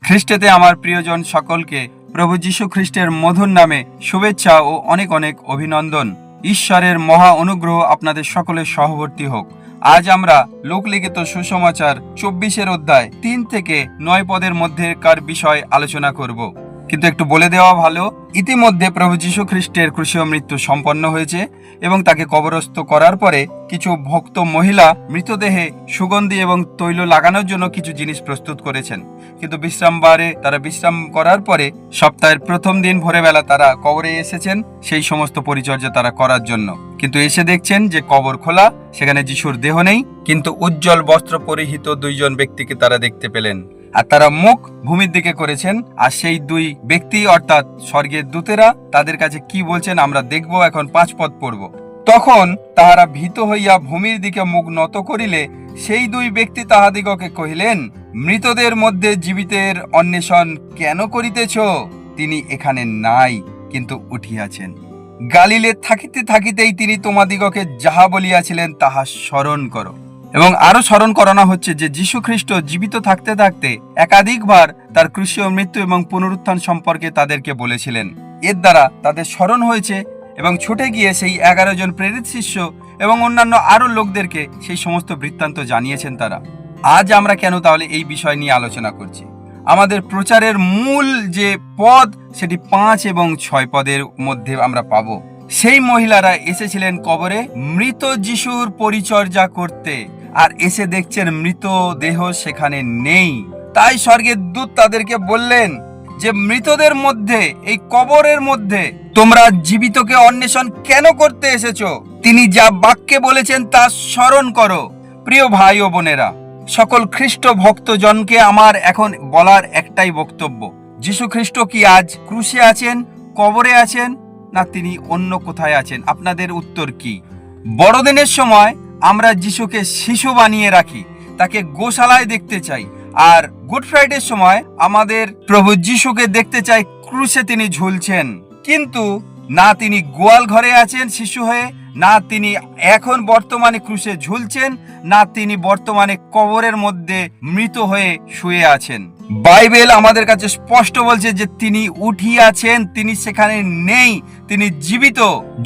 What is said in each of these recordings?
খ্রিস্টেতে আমার প্রিয়জন সকলকে প্রভু যীশু খ্রিস্টের মধুর নামে শুভেচ্ছা ও অনেক অনেক অভিনন্দন। ঈশ্বরের মহা অনুগ্রহ আপনাদের সকলের সহবর্তী হোক। আজ আমরা লোকলিখিত সুসমাচার 24 অধ্যায় 3 থেকে 9 পদের মধ্যেকার বিষয় আলোচনা করব। কিন্তু একটু বলে দেওয়া ভালো, ইতিমধ্যে প্রভু যীশু খ্রিস্টের ক্রুশীয় মৃত্যু সম্পন্ন হয়েছে এবং তাকে কবরস্থ করার পরে কিছু ভক্ত মহিলা মৃতদেহে সুগন্ধি এবং তৈল লাগানোর জন্য কিছু জিনিস প্রস্তুত করেছেন। কিন্তু বিশ্রামবারে তারা বিশ্রাম করার পরে সপ্তাহের প্রথম দিন ভোরবেলা তারা কবরে এসেছেন সেই সমস্ত পরিচর্যা তারা করার জন্য। কিন্তু এসে দেখছেন যে কবর খোলা, সেখানে যিশুর দেহ নেই, কিন্তু উজ্জ্বল বস্ত্র পরিহিত দুইজন ব্যক্তিকে তারা দেখতে পেলেন। আর তারা মুখ ভূমির দিকে করেছেন। আর সেই দুই ব্যক্তি অর্থাৎ স্বর্গের দূতেরা তাদের কাছে কি বলছেন আমরা দেখব। এখন 5 পদ পড়ব। তখন তাহারা ভীত হইয়া ভূমির দিকে মুখ নত করিলে সেই দুই ব্যক্তি তাহাদিগকে কহিলেন, মৃতদের মধ্যে জীবিতের অন্বেষণ কেন করিতেছ? তিনি এখানে নাই, কিন্তু উঠিয়াছেন। গালিলে থাকিতে থাকিতেই তিনি তোমাদিগকে যাহা বলিয়াছিলেন তাহা স্মরণ করো। এবং আরো স্মরণ করানো হচ্ছে যে যীশু খ্রিস্ট জীবিত থাকতে থাকতে একাধিকবার তার ক্রুশীয় মৃত্যু এবং পুনরুত্থান সম্পর্কে তাদেরকে বলেছিলেন। এর দ্বারা তাদের স্মরণ হয়েছে এবং ছুটে গিয়ে সেই 11 জন প্রেরিত শিষ্য এবং অন্যান্য আরো লোকদেরকে সেই সমস্ত বৃত্তান্ত জানিয়েছেন তারা। আজ আমরা কেন তাহলে এই বিষয় নিয়ে আলোচনা করছি? আমাদের প্রচারের মূল যে পদ সেটি 5 এবং 6 পদের মধ্যে আমরা পাবো। সেই মহিলারা এসেছিলেন কবরে মৃত যিশুর পরিচর্যা করতে, আর এসে দেখছেন মৃত দেহ সেখানে নেই। তাই স্বর্গের দূত তাদেরকে বললেন যে মৃতদের মধ্যে, এই কবরের মধ্যে তোমরা জীবিতকে অন্বেষণ কেন করতে এসেছো? তিনি যা বাক্যে বলেছেন তা স্মরণ করো। প্রিয় ভাই ও বোনেরা, সকল খ্রিস্ট ভক্তজনকে আমার এখন বলার একটাই বক্তব্য, যীশু খ্রিস্ট কি আজ ক্রুশে আছেন, কবরে আছেন, না তিনি অন্য কোথায় আছেন? আপনাদের উত্তর কি? বড়দিনের সময় আমরা যিশুকে শিশু বানিয়ে রাখি, তাকে গোশালায় দেখতে চাই। আর গুড ফ্রাইডের সময় আমাদের প্রভু যিশুকে দেখতে চাই ক্রুশে তিনি ঝুলছেন। কিন্তু না তিনি গোয়াল ঘরে আছেন শিশু হয়ে, না তিনি এখন বর্তমানে ক্রুশে ঝুলছেন, না তিনি বর্তমানে কবরের মধ্যে মৃত হয়ে শুয়ে আছেন। বাইবেল আমাদের কাছে স্পষ্ট বলছে যে তিনি উঠিয়াছেন, তিনি সেখানে নেই, তিনি জীবিত।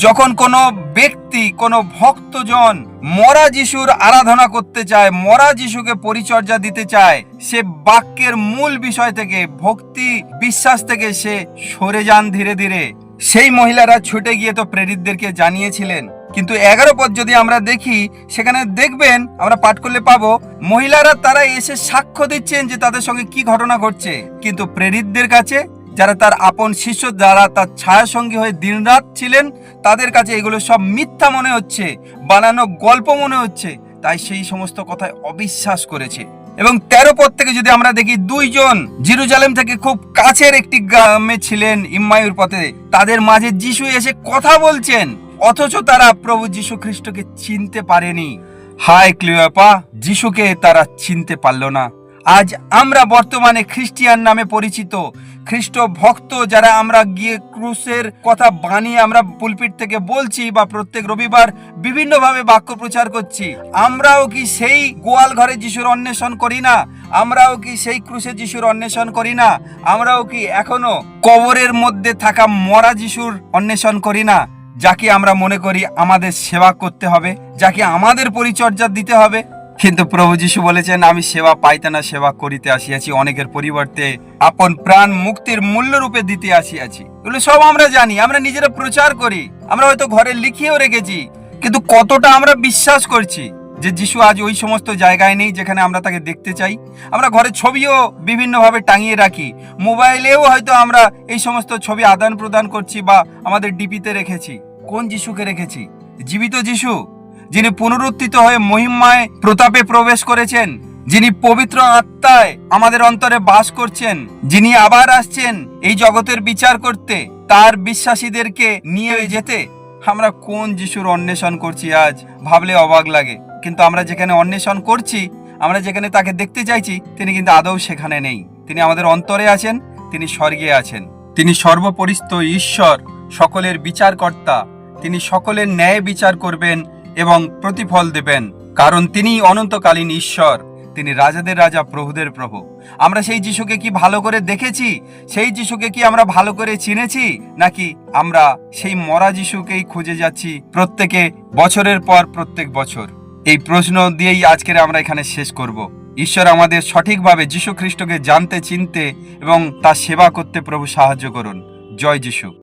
যখন কোনো ব্যক্তি, কোনো ভক্তজন মরা যিশুর আরাধনা করতে চায়, মরা যিশুকে পরিচর্যা দিতে চায়, সে বাক্যের মূল বিষয় থেকে, ভক্তি বিশ্বাস থেকে সে সরে যান ধীরে ধীরে। সেই মহিলারা ছুটে গিয়ে তো প্রেরিতদেরকে জানিয়েছিলেন, কিন্তু 11 পদ যদি আমরা দেখি সেখানে দেখবেন, আমরা পাঠ করলে পাবো, মহিলারা তারা এসে সাক্ষ্য দিচ্ছেন যে তাদের সঙ্গে কি ঘটনা ঘটছে। কিন্তু প্রেরিতদের কাছে, যারা তার আপন শিষ্য, যারা তার ছায়া সঙ্গী হয়ে দিনরাত ছিলেন, তাদের কাছে এগুলো সব মিথ্যা মনে হচ্ছে, বানানো গল্প মনে হচ্ছে। তাই সেই সমস্ত কথায় অবিশ্বাস করেছে। এবং 13 পদ থেকে যদি আমরা দেখি, 2 জন জেরুজালেম থেকে খুব কাছের একটি গ্রামে ছিলেন, ইম্মায়ুর পথে, তাদের মাঝে যিশু এসে কথা বলছেন, অথচ তারা প্রভু যীশু খ্রিস্টকে চিনতে পারেনি। হায় ক্লিওপা, যিশুকে তারা চিনতে পারল না। আজ আমরা বর্তমানে খ্রিস্টিয়ান নামে পরিচিত খ্রিস্ট ভক্ত, যারা আমরা গিয়ে ক্রুশের কথা বানিয়ে আমরা পুলপিট থেকে বলছি বা প্রত্যেক রবিবার বিভিন্নভাবে বাক্য প্রচার করছি, আমরাও কি সেই গোয়াল ঘরে যিশুর অন্বেষণ করি না? আমরাও কি সেই ক্রুশে যিশুর অন্বেষণ করি না? আমরাও কি এখনো কবরের মধ্যে থাকা মরা যিশুর অন্বেষণ করি না, যাকে আমরা মনে করি আমাদের সেবা করতে হবে, যাকে আমাদের পরিচর্যা দিতে হবে? কিন্তু প্রভু যীশু বলেছেন, আমি সেবা পাইতে না, সেবা করিতে আসিয়াছি, অনেকের পরিবর্তে আপন প্রাণ মুক্তির মূল্য রূপে দিতে আসিয়াছি। এগুলো সব আমরা জানি, আমরা নিজেরা প্রচার করি, আমরা হয়তো ঘরে লিখিয়েও রেখেছি। কিন্তু কতটা আমরা বিশ্বাস করছি যে যিশু আজ ওই সমস্ত জায়গায় নেই যেখানে আমরা তাকে দেখতে চাই? আমরা ঘরে ছবিও বিভিন্নভাবে টাঙিয়ে রাখি, মোবাইলেও হয়তো আমরা এই সমস্ত ছবি আদান প্রদান করছি বা আমাদের ডিপিতে রেখেছি। কোন যিশুকে রেখেছি? জীবিত যিশু, যিনি পুনরুত্থিত হয়ে মহিমায় প্রতাপে প্রবেশ করেছেন, যিনি পবিত্র আত্মায় আমাদের অন্তরে বাস করছেন, যিনি আবার আসছেন এই জগতের বিচার করতে, তার বিশ্বাসীদেরকে নিয়ে যেতে। আমরা কোন যিশুর অন্বেষণ করছি আজ? ভাবলে অবাক লাগে। কিন্তু আমরা যেখানে অন্বেষণ করছি, আমরা যেখানে তাকে দেখতে চাইছি, তিনি কিন্তু আদৌ সেখানে নেই। তিনি আমাদের অন্তরে আছেন, তিনি স্বর্গে আছেন। তিনি সর্বপরিস্থ ঈশ্বর, সকলের বিচারকর্তা। তিনি সকলের ন্যায় বিচার করবেন এবং প্রতিফল দেবেন, কারণ তিনি অনন্তকালীন ঈশ্বর। তিনি রাজাদের রাজা, প্রভুদের প্রভু। আমরা সেই যিশুকে কি ভালো করে দেখেছি? সেই যিশুকে কি আমরা ভালো করে চিনেছি? নাকি আমরা সেই মরা যিশুকেই খুঁজে যাচ্ছি প্রত্যেকে বছরের পর প্রত্যেক বছর? এই প্রশ্ন দিয়েই আজকের আমরা এখানে শেষ করব। ঈশ্বর আমাদের সঠিকভাবে যীশু খ্রিস্টকে জানতে, চিনতে এবং তার সেবা করতে প্রভু সাহায্য করুন। জয় যিশু।